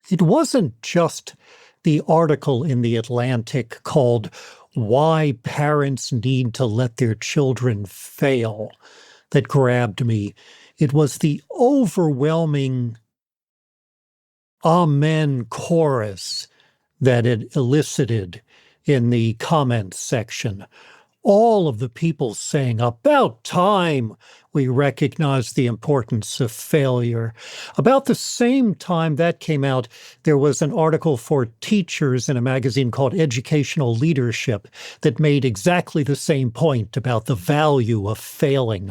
It wasn't just the article in The Atlantic called Why Parents Need to Let Their Children Fail that grabbed me. It was the overwhelming amen chorus that it elicited in the comments section. All of the people saying, about time we recognize the importance of failure. About the same time that came out, there was an article for teachers in a magazine called Educational Leadership that made exactly the same point about the value of failing.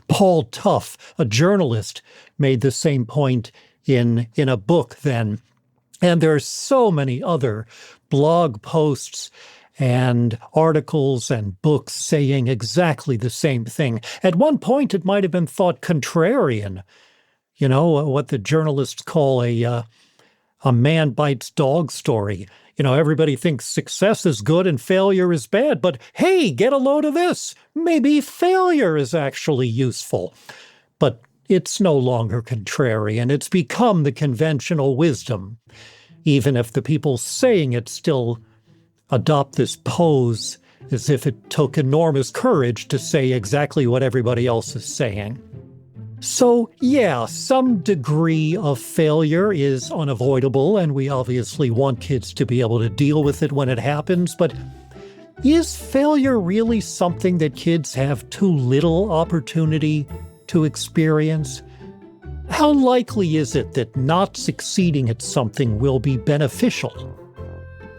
Paul Tough, a journalist, made the same point in a book then. And there are so many other blog posts and articles and books saying exactly the same thing. At one point, it might have been thought contrarian, what the journalists call a man bites dog story. Everybody thinks success is good and failure is bad, but hey, get a load of this. Maybe failure is actually useful. But it's no longer contrarian. It's become the conventional wisdom, even if the people saying it still adopt this pose as if it took enormous courage to say exactly what everybody else is saying. So, yeah, some degree of failure is unavoidable, and we obviously want kids to be able to deal with it when it happens, but is failure really something that kids have too little opportunity to experience? How likely is it that not succeeding at something will be beneficial?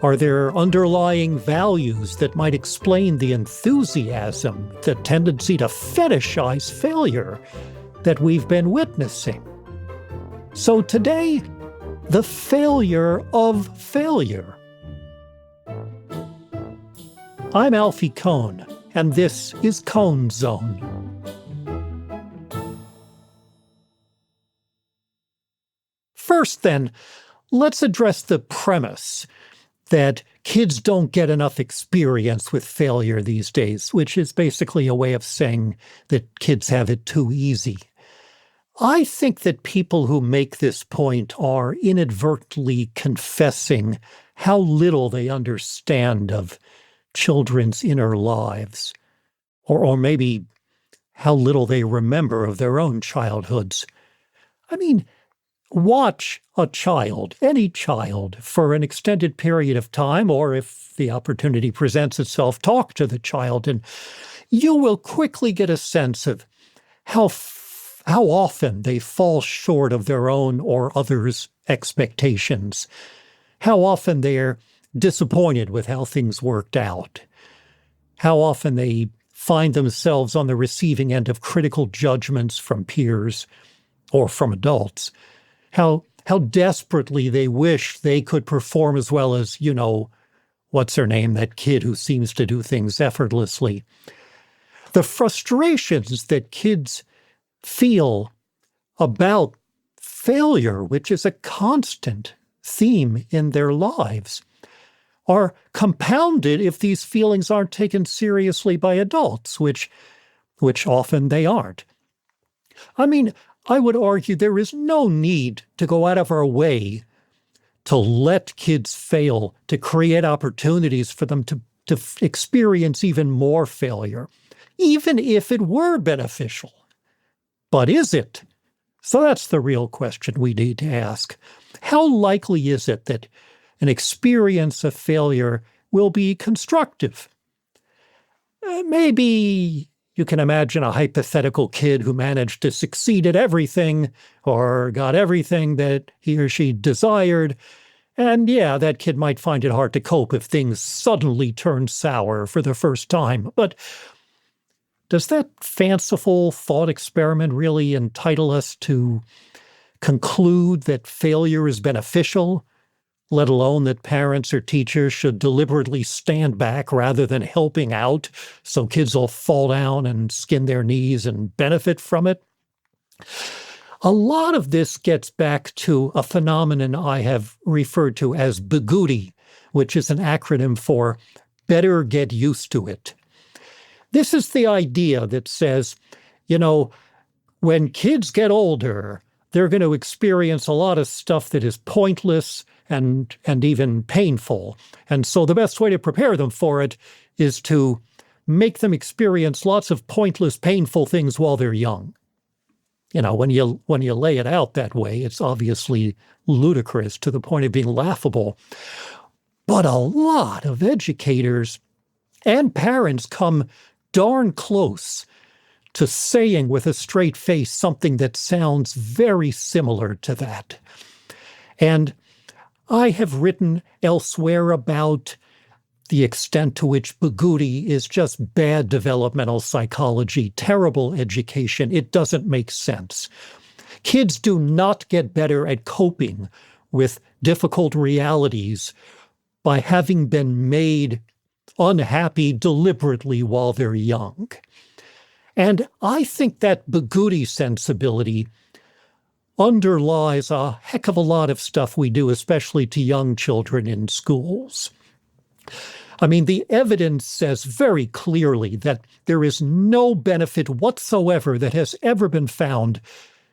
Are there underlying values that might explain the enthusiasm, the tendency to fetishize failure that we've been witnessing? So today, the failure of failure. I'm Alfie Kohn, and this is Kohn Zone. First, then, let's address the premise that kids don't get enough experience with failure these days, which is basically a way of saying that kids have it too easy. I think that people who make this point are inadvertently confessing how little they understand of children's inner lives, or maybe how little they remember of their own childhoods. I mean, watch a child, any child, for an extended period of time, or if the opportunity presents itself, talk to the child, and you will quickly get a sense of how often they fall short of their own or others' expectations, how often they're disappointed with how things worked out, how often they find themselves on the receiving end of critical judgments from peers or from adults. How desperately they wish they could perform as well as, what's her name, that kid who seems to do things effortlessly. The frustrations that kids feel about failure, which is a constant theme in their lives, are compounded if these feelings aren't taken seriously by adults, which often they aren't. I mean, I would argue there is no need to go out of our way to let kids fail, to create opportunities for them to experience even more failure, even if it were beneficial. But is it? So that's the real question we need to ask. How likely is it that an experience of failure will be constructive? Maybe you can imagine a hypothetical kid who managed to succeed at everything or got everything that he or she desired. And yeah, that kid might find it hard to cope if things suddenly turn sour for the first time. But does that fanciful thought experiment really entitle us to conclude that failure is beneficial, let alone that parents or teachers should deliberately stand back rather than helping out so kids will fall down and skin their knees and benefit from it? A lot of this gets back to a phenomenon I have referred to as bigooty, which is an acronym for better get used to it. This is the idea that says, when kids get older, they're going to experience a lot of stuff that is pointless and even painful. And so the best way to prepare them for it is to make them experience lots of pointless, painful things while they're young. When you lay it out that way, it's obviously ludicrous to the point of being laughable. But a lot of educators and parents come darn close to saying with a straight face something that sounds very similar to that. And I have written elsewhere about the extent to which Bugatti is just bad developmental psychology, terrible education. It doesn't make sense. Kids do not get better at coping with difficult realities by having been made unhappy deliberately while they're young. And I think that Bugatti sensibility underlies a heck of a lot of stuff we do, especially to young children in schools. I mean, the evidence says very clearly that there is no benefit whatsoever that has ever been found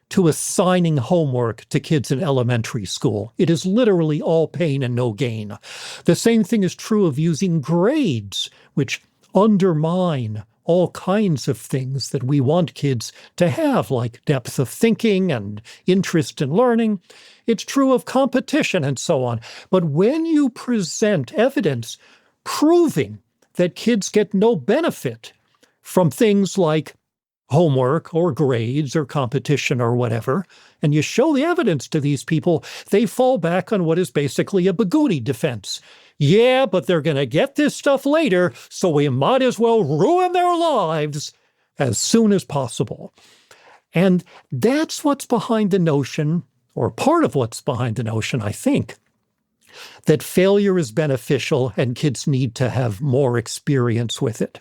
to assigning homework to kids in elementary school. It is literally all pain and no gain. The same thing is true of using grades, which undermine all kinds of things that we want kids to have, like depth of thinking and interest in learning. It's true of competition and so on. But when you present evidence proving that kids get no benefit from things like homework or grades or competition or whatever, and you show the evidence to these people, they fall back on what is basically a Bugatti defense. Yeah, but they're going to get this stuff later, so we might as well ruin their lives as soon as possible. And that's what's behind the notion, or part of what's behind the notion, I think, that failure is beneficial and kids need to have more experience with it.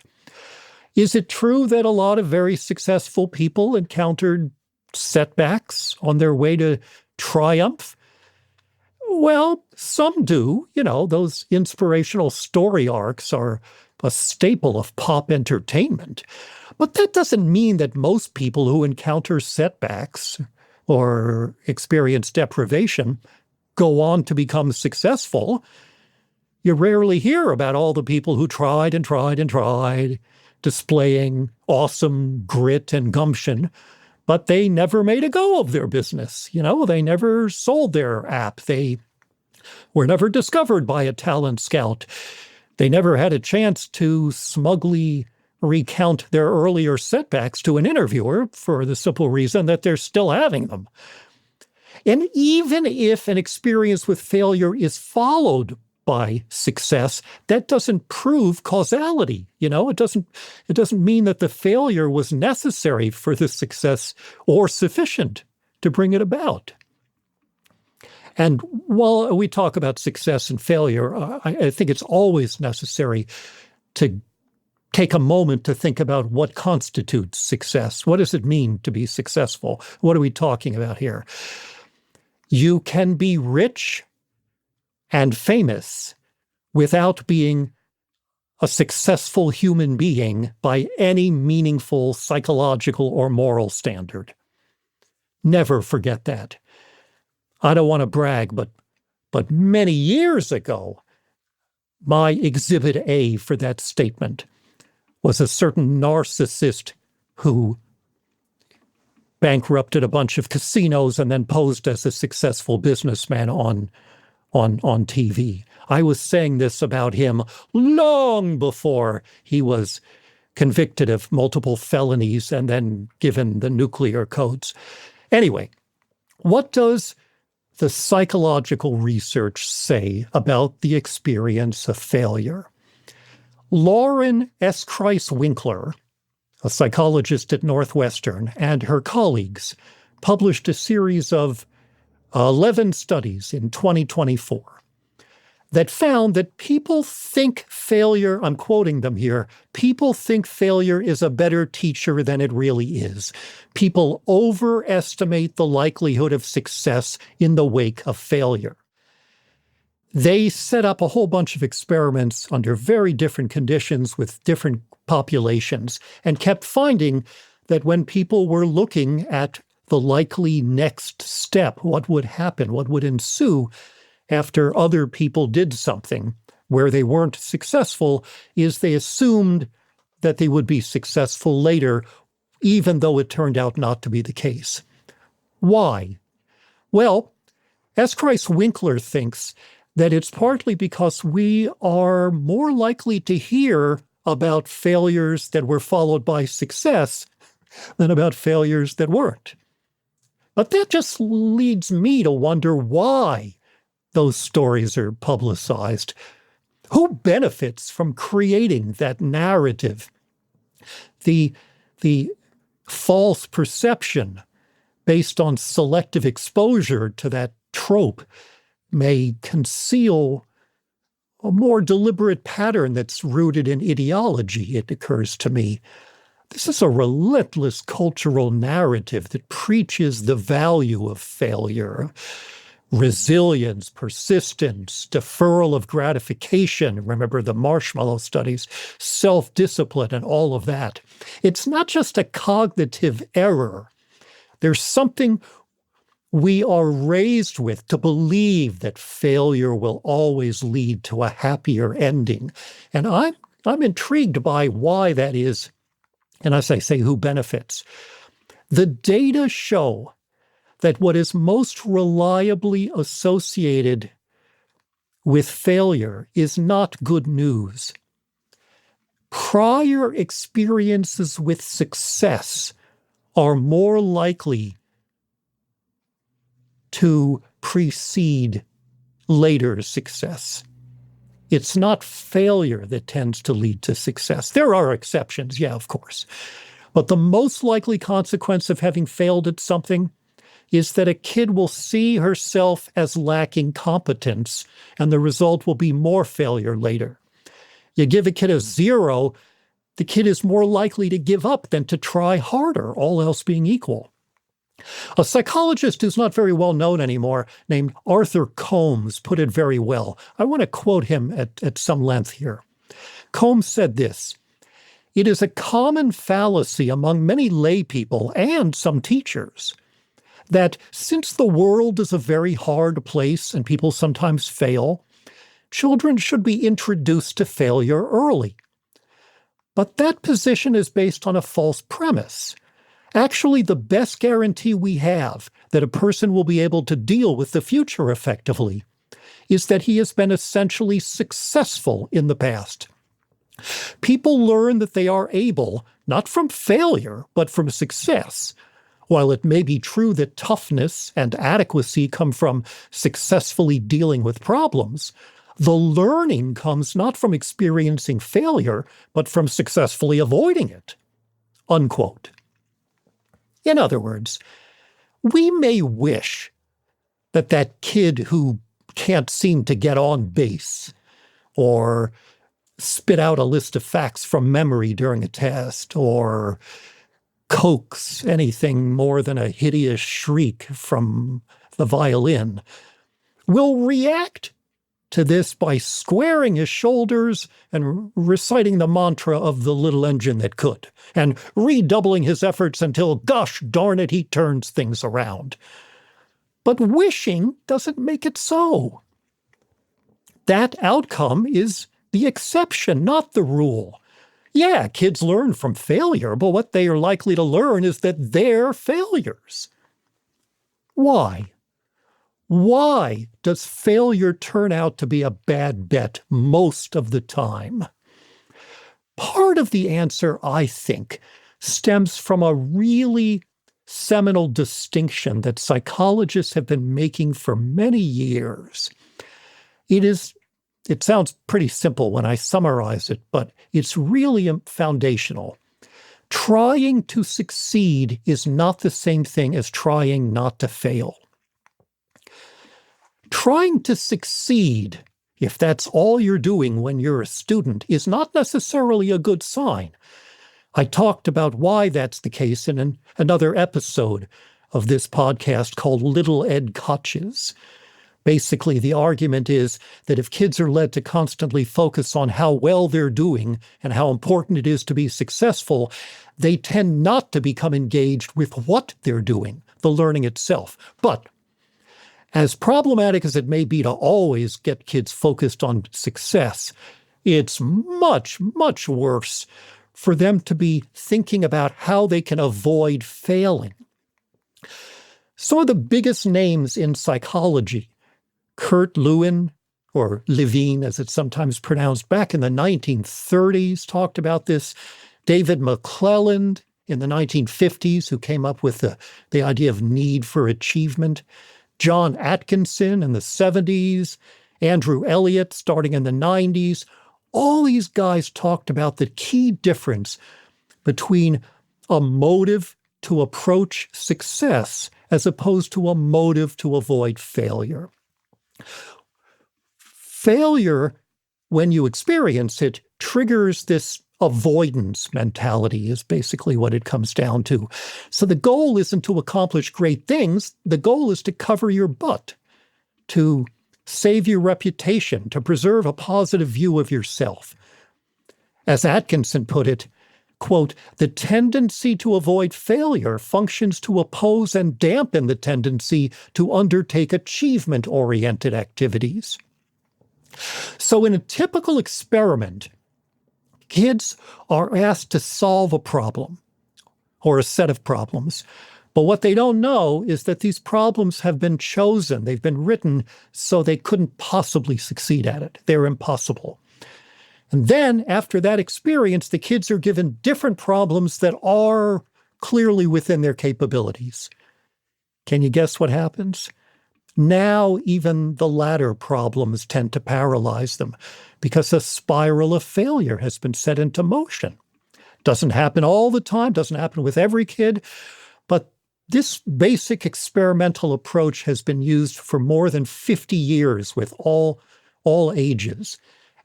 Is it true that a lot of very successful people encountered setbacks on their way to triumph? Well, some do. Those inspirational story arcs are a staple of pop entertainment. But that doesn't mean that most people who encounter setbacks or experience deprivation go on to become successful. You rarely hear about all the people who tried and tried and tried, displaying awesome grit and gumption, but they never made a go of their business. They never sold their app. They were never discovered by a talent scout. They never had a chance to smugly recount their earlier setbacks to an interviewer for the simple reason that they're still having them. And even if an experience with failure is followed by success, that doesn't prove causality. It doesn't mean that the failure was necessary for the success or sufficient to bring it about. And while we talk about success and failure, I think it's always necessary to take a moment to think about what constitutes success. What does it mean to be successful? What are we talking about here? You can be rich and famous without being a successful human being by any meaningful psychological or moral standard. Never forget that. I don't want to brag, but many years ago, my exhibit A for that statement was a certain narcissist who bankrupted a bunch of casinos and then posed as a successful businessman on TV. I was saying this about him long before he was convicted of multiple felonies and then given the nuclear codes. Anyway, what does the psychological research say about the experience of failure? Lauren S. Kreis-Winkler, a psychologist at Northwestern, and her colleagues published a series of 11 studies in 2024 that found that people think failure, I'm quoting them here, people think failure is a better teacher than it really is. People overestimate the likelihood of success in the wake of failure. They set up a whole bunch of experiments under very different conditions with different populations and kept finding that when people were looking at the likely next step, what would happen, what would ensue after other people did something where they weren't successful, is they assumed that they would be successful later, even though it turned out not to be the case. Why? Well, S. Christ Winkler thinks that it's partly because we are more likely to hear about failures that were followed by success than about failures that weren't. But that just leads me to wonder why those stories are publicized. Who benefits from creating that narrative? The false perception based on selective exposure to that trope may conceal a more deliberate pattern that's rooted in ideology, it occurs to me. This is a relentless cultural narrative that preaches the value of failure, resilience, persistence, deferral of gratification. Remember the marshmallow studies, self-discipline, and all of that. It's not just a cognitive error. There's something we are raised with to believe that failure will always lead to a happier ending. And I'm intrigued by why that is. And as I say, who benefits? The data show that what is most reliably associated with failure is not good news. Prior experiences with success are more likely to precede later success. It's not failure that tends to lead to success. There are exceptions, yeah, of course. But the most likely consequence of having failed at something is that a kid will see herself as lacking competence, and the result will be more failure later. You give a kid a 0, the kid is more likely to give up than to try harder, all else being equal. A psychologist who's not very well known anymore, named Arthur Combs, put it very well. I want to quote him at some length here. Combs said this: "It is a common fallacy among many lay people and some teachers that since the world is a very hard place and people sometimes fail, children should be introduced to failure early. But that position is based on a false premise. Actually, the best guarantee we have that a person will be able to deal with the future effectively is that he has been essentially successful in the past. People learn that they are able, not from failure, but from success. While it may be true that toughness and adequacy come from successfully dealing with problems, the learning comes not from experiencing failure, but from successfully avoiding it." Unquote. In other words, we may wish that that kid who can't seem to get on base or spit out a list of facts from memory during a test or coax anything more than a hideous shriek from the violin will react to this by squaring his shoulders and reciting the mantra of the little engine that could, and redoubling his efforts until, gosh darn it, he turns things around. But wishing doesn't make it so. That outcome is the exception, not the rule. Yeah, kids learn from failure, but what they are likely to learn is that they're failures. Why? Why does failure turn out to be a bad bet most of the time? Part of the answer, I think, stems from a really seminal distinction that psychologists have been making for many years. It sounds pretty simple when I summarize it, but it's really foundational. Trying to succeed is not the same thing as trying not to fail. Trying to succeed, if that's all you're doing when you're a student, is not necessarily a good sign. I talked about why that's the case in another episode of this podcast called Little Ed Koch's. Basically, the argument is that if kids are led to constantly focus on how well they're doing and how important it is to be successful, they tend not to become engaged with what they're doing, the learning itself. But as problematic as it may be to always get kids focused on success, it's much, much worse for them to be thinking about how they can avoid failing. Some of the biggest names in psychology, Kurt Lewin, or Levine as it's sometimes pronounced, back in the 1930s talked about this. David McClelland in the 1950s, who came up with the idea of need for achievement. John Atkinson in the 70s, Andrew Elliott starting in the 90s. All these guys talked about the key difference between a motive to approach success as opposed to a motive to avoid failure. Failure, when you experience it, triggers this avoidance mentality is basically what it comes down to. So the goal isn't to accomplish great things. The goal is to cover your butt, to save your reputation, to preserve a positive view of yourself. As Atkinson put it, quote, "The tendency to avoid failure functions to oppose and dampen the tendency to undertake achievement-oriented activities." So in a typical experiment, kids are asked to solve a problem or a set of problems. But what they don't know is that these problems have been chosen. They've been written so they couldn't possibly succeed at it. They're impossible. And then after that experience, the kids are given different problems that are clearly within their capabilities. Can you guess what happens? Now even the latter problems tend to paralyze them because a spiral of failure has been set into motion. Doesn't happen all the time, doesn't happen with every kid, but this basic experimental approach has been used for more than 50 years with all ages.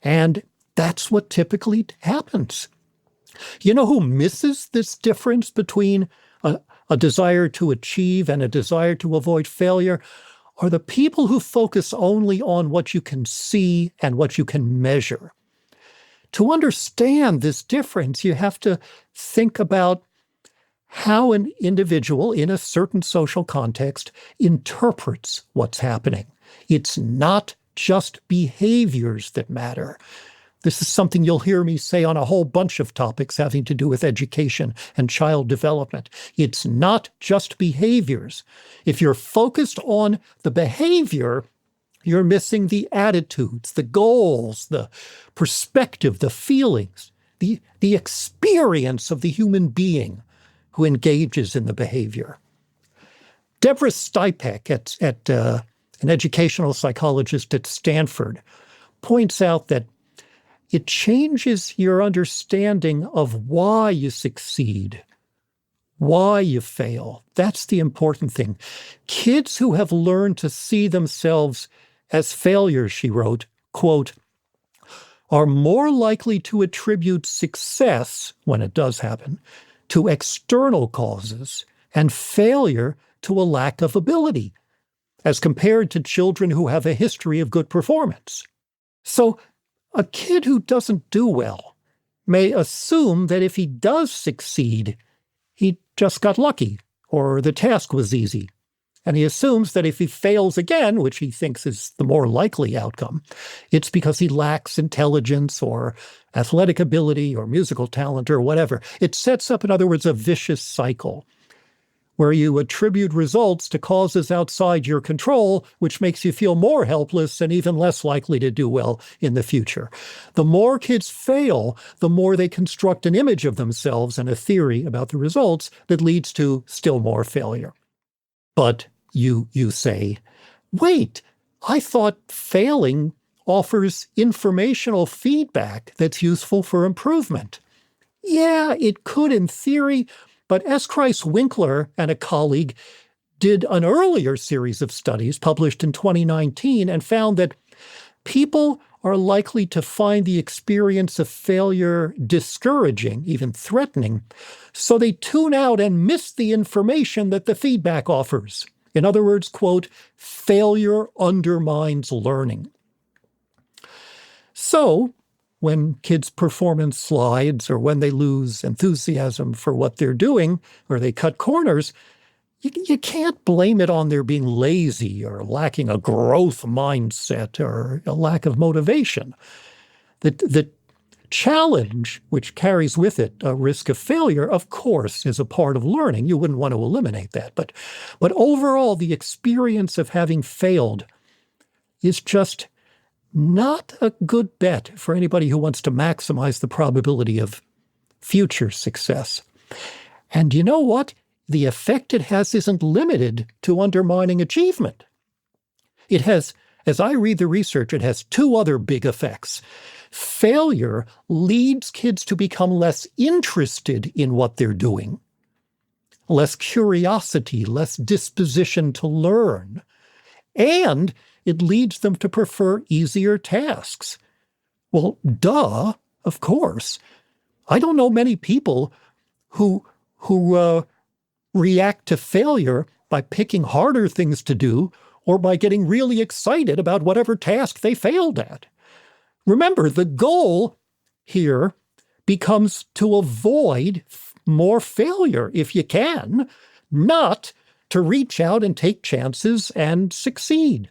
And that's what typically happens. You know who misses this difference between a desire to achieve and a desire to avoid failure? Are the people who focus only on what you can see and what you can measure. To understand this difference, you have to think about how an individual in a certain social context interprets what's happening. It's not just behaviors that matter. This is something you'll hear me say on a whole bunch of topics having to do with education and child development. It's not just behaviors. If you're focused on the behavior, you're missing the attitudes, the goals, the perspective, the feelings, the experience of the human being who engages in the behavior. Deborah Stipek, an educational psychologist at Stanford, points out that it changes your understanding of why you succeed, why you fail. That's the important thing. Kids who have learned to see themselves as failures, she wrote, quote, are more likely to attribute success, when it does happen, to external causes and failure to a lack of ability, as compared to children who have a history of good performance. So a kid who doesn't do well may assume that if he does succeed, he just got lucky, or the task was easy. And he assumes that if he fails again, which he thinks is the more likely outcome, it's because he lacks intelligence or athletic ability or musical talent or whatever. It sets up, in other words, a vicious cycle where you attribute results to causes outside your control, which makes you feel more helpless and even less likely to do well in the future. The more kids fail, the more they construct an image of themselves and a theory about the results that leads to still more failure. But you say, wait, I thought failing offers informational feedback that's useful for improvement. Yeah, it could in theory, but S. Kreis Winkler and a colleague did an earlier series of studies published in 2019 and found that people are likely to find the experience of failure discouraging, even threatening, so they tune out and miss the information that the feedback offers. In other words, quote, failure undermines learning. So when kids' performance slides or when they lose enthusiasm for what they're doing or they cut corners, you can't blame it on their being lazy or lacking a growth mindset or a lack of motivation. The challenge, which carries with it a risk of failure, of course, is a part of learning. You wouldn't want to eliminate that. But overall, the experience of having failed is just not a good bet for anybody who wants to maximize the probability of future success. And you know what? The effect it has isn't limited to undermining achievement. It has, as I read the research, it has two other big effects. Failure leads kids to become less interested in what they're doing, less curiosity, less disposition to learn, and it leads them to prefer easier tasks. Well, duh, of course. I don't know many people who react to failure by picking harder things to do or by getting really excited about whatever task they failed at. Remember, the goal here becomes to avoid more failure if you can, not to reach out and take chances and succeed.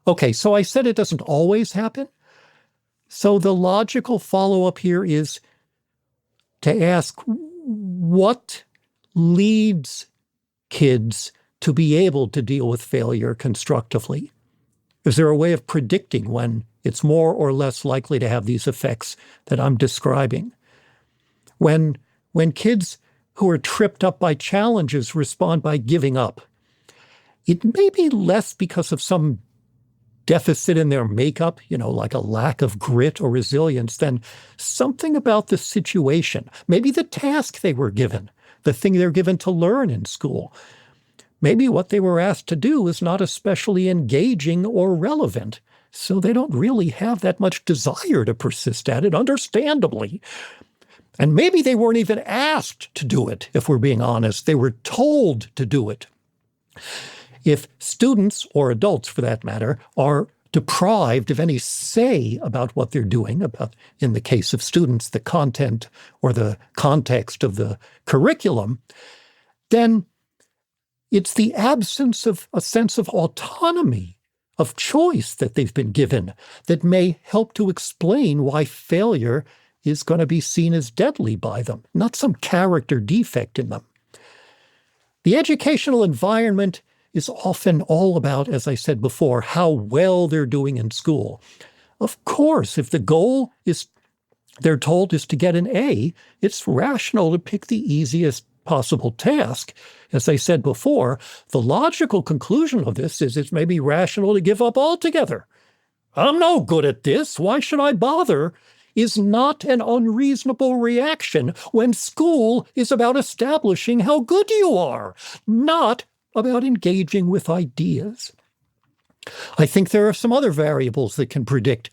Okay, so I said it doesn't always happen. So the logical follow-up here is to ask what leads kids to be able to deal with failure constructively? Is there a way of predicting when it's more or less likely to have these effects that I'm describing? When kids who are tripped up by challenges respond by giving up, it may be less because of some deficit in their makeup, like a lack of grit or resilience, than something about the situation, maybe the task they were given, the thing they're given to learn in school. Maybe what they were asked to do is not especially engaging or relevant, so they don't really have that much desire to persist at it, understandably. And maybe they weren't even asked to do it, if we're being honest. They were told to do it. If students, or adults for that matter, are deprived of any say about what they're doing, about, in the case of students, the content or the context of the curriculum, then it's the absence of a sense of autonomy, of choice that they've been given that may help to explain why failure is going to be seen as deadly by them, not some character defect in them. The educational environment is often all about, as I said before, how well they're doing in school. Of course, if the goal is, they're told, is to get an A, it's rational to pick the easiest possible task. As I said before, the logical conclusion of this is it's maybe rational to give up altogether. I'm no good at this. Why should I bother? Is not an unreasonable reaction when school is about establishing how good you are, not about engaging with ideas. I think there are some other variables that can predict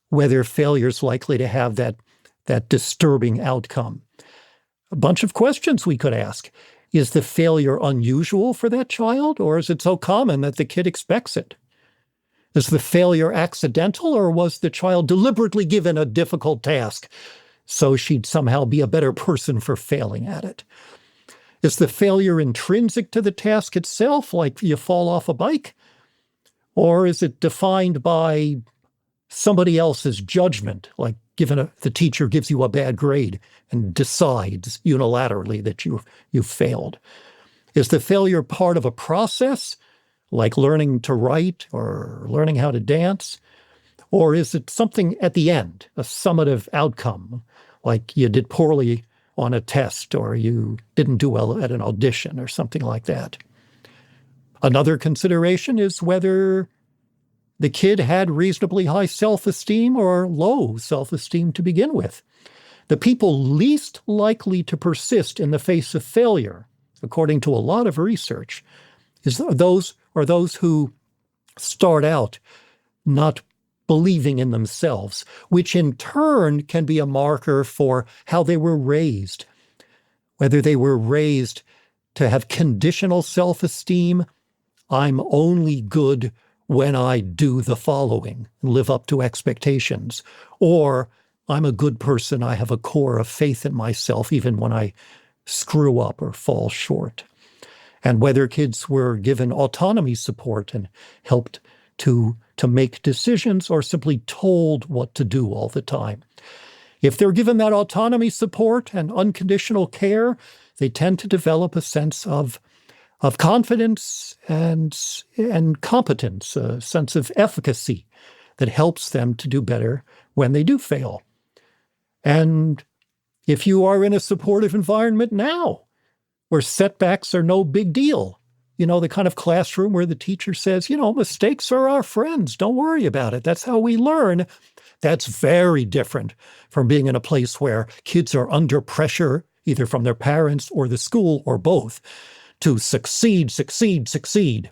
whether failure is likely to have that disturbing outcome. A bunch of questions we could ask. Is the failure unusual for that child, or is it so common that the kid expects it? Is the failure accidental, or was the child deliberately given a difficult task so she'd somehow be a better person for failing at it? Is the failure intrinsic to the task itself, like you fall off a bike? Or is it defined by somebody else's judgment, like the teacher gives you a bad grade and decides unilaterally that you've failed? Is the failure part of a process, like learning to write or learning how to dance? Or is it something at the end, a summative outcome, like you did poorly on a test or you didn't do well at an audition or something like that? Another consideration is whether the kid had reasonably high self-esteem or low self-esteem to begin with. The people least likely to persist in the face of failure, according to a lot of research, are those who start out not believing in themselves, which in turn can be a marker for how they were raised, whether they were raised to have conditional self-esteem. I'm only good when I do the following, live up to expectations. Or I'm a good person, I have a core of faith in myself, even when I screw up or fall short. And whether kids were given autonomy support and helped to make decisions or simply told what to do all the time. If they're given that autonomy support and unconditional care, they tend to develop a sense of confidence and competence, a sense of efficacy that helps them to do better when they do fail. And if you are in a supportive environment now, where setbacks are no big deal, the kind of classroom where the teacher says, mistakes are our friends, don't worry about it, that's how we learn. That's very different from being in a place where kids are under pressure, either from their parents or the school or both, to succeed, succeed, succeed.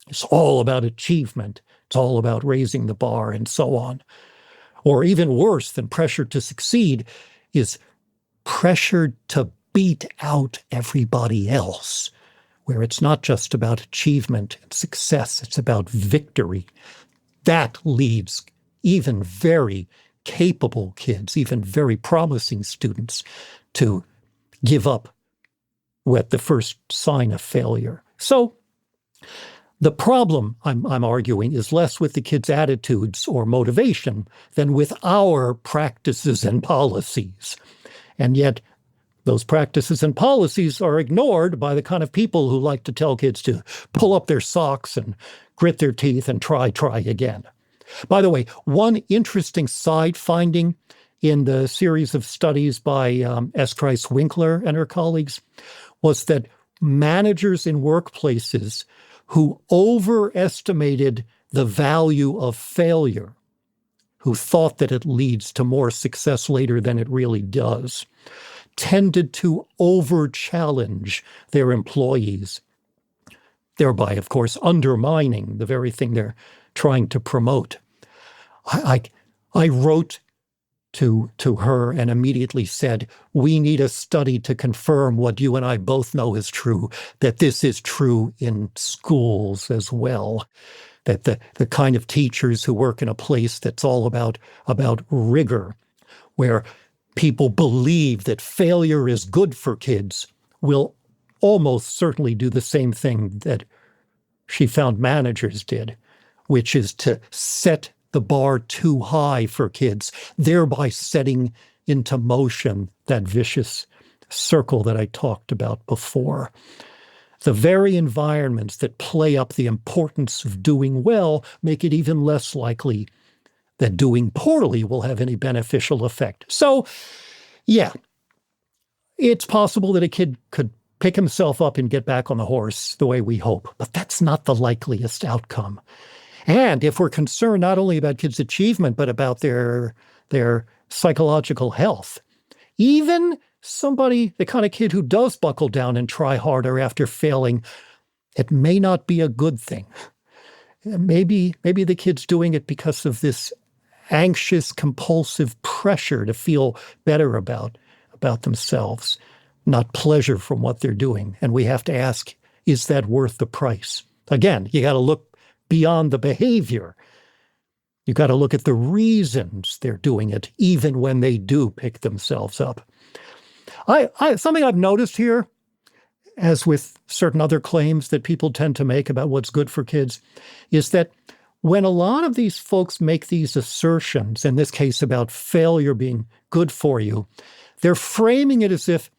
It's all about achievement. It's all about raising the bar and so on. Or even worse than pressure to succeed is pressure to beat out everybody else, where it's not just about achievement and success, it's about victory. That leads even very capable kids, even very promising students, to give up at the first sign of failure. So the problem, I'm arguing, is less with the kids' attitudes or motivation than with our practices and policies. And yet, those practices and policies are ignored by the kind of people who like to tell kids to pull up their socks and grit their teeth and try again. By the way, one interesting side finding in the series of studies by S. Kreis Winkler and her colleagues was that managers in workplaces who overestimated the value of failure, who thought that it leads to more success later than it really does, tended to over-challenge their employees, thereby, of course, undermining the very thing they're trying to promote. I wrote to her and immediately said, we need a study to confirm what you and I both know is true, that this is true in schools as well, that the kind of teachers who work in a place that's all about rigor, where people believe that failure is good for kids, will almost certainly do the same thing that she found managers did, which is to set the bar too high for kids, thereby setting into motion that vicious circle that I talked about before. The very environments that play up the importance of doing well make it even less likely that doing poorly will have any beneficial effect. So, yeah, it's possible that a kid could pick himself up and get back on the horse the way we hope, but that's not the likeliest outcome. And if we're concerned not only about kids' achievement, but about their psychological health, even somebody, the kind of kid who does buckle down and try harder after failing, it may not be a good thing. Maybe the kid's doing it because of this anxious, compulsive pressure to feel better about themselves, not pleasure from what they're doing. And we have to ask, is that worth the price? Again, you got to look beyond the behavior. You got to look at the reasons they're doing it, even when they do pick themselves up. Something I've noticed here, as with certain other claims that people tend to make about what's good for kids, is that when a lot of these folks make these assertions, in this case about failure being good for you, they're framing it as if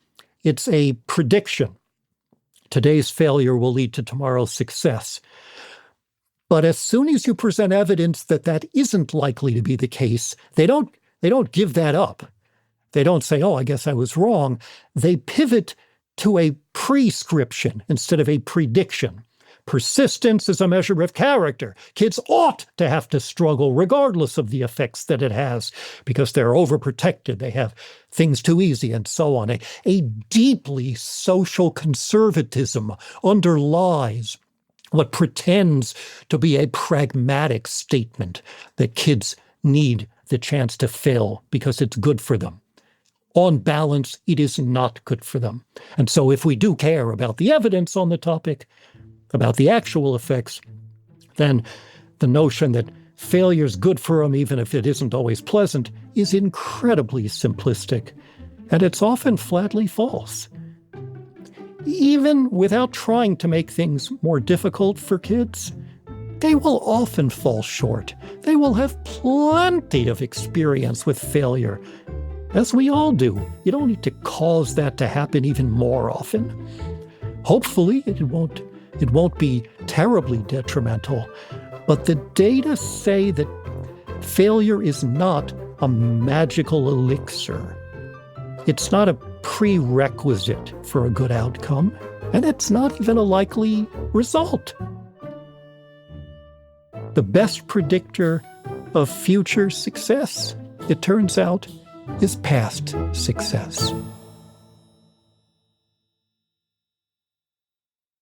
it's a prediction. Today's failure will lead to tomorrow's success. But as soon as you present evidence that that isn't likely to be the case, they don't give that up. They don't say, oh, I guess I was wrong. They pivot to a prescription instead of a prediction. Persistence is a measure of character. Kids ought to have to struggle regardless of the effects that it has because they're overprotected. They have things too easy and so on. A deeply social conservatism underlies what pretends to be a pragmatic statement that kids need the chance to fail because it's good for them. On balance, it is not good for them. And so if we do care about the evidence on the topic, about the actual effects, then the notion that failure is good for them, even if it isn't always pleasant, is incredibly simplistic. And it's often flatly false. Even without trying to make things more difficult for kids, they will often fall short. They will have plenty of experience with failure, as we all do. You don't need to cause that to happen even more often. Hopefully, it won't be terribly detrimental, but the data say that failure is not a magical elixir. It's not a prerequisite for a good outcome, and it's not even a likely result. The best predictor of future success, it turns out, is past success.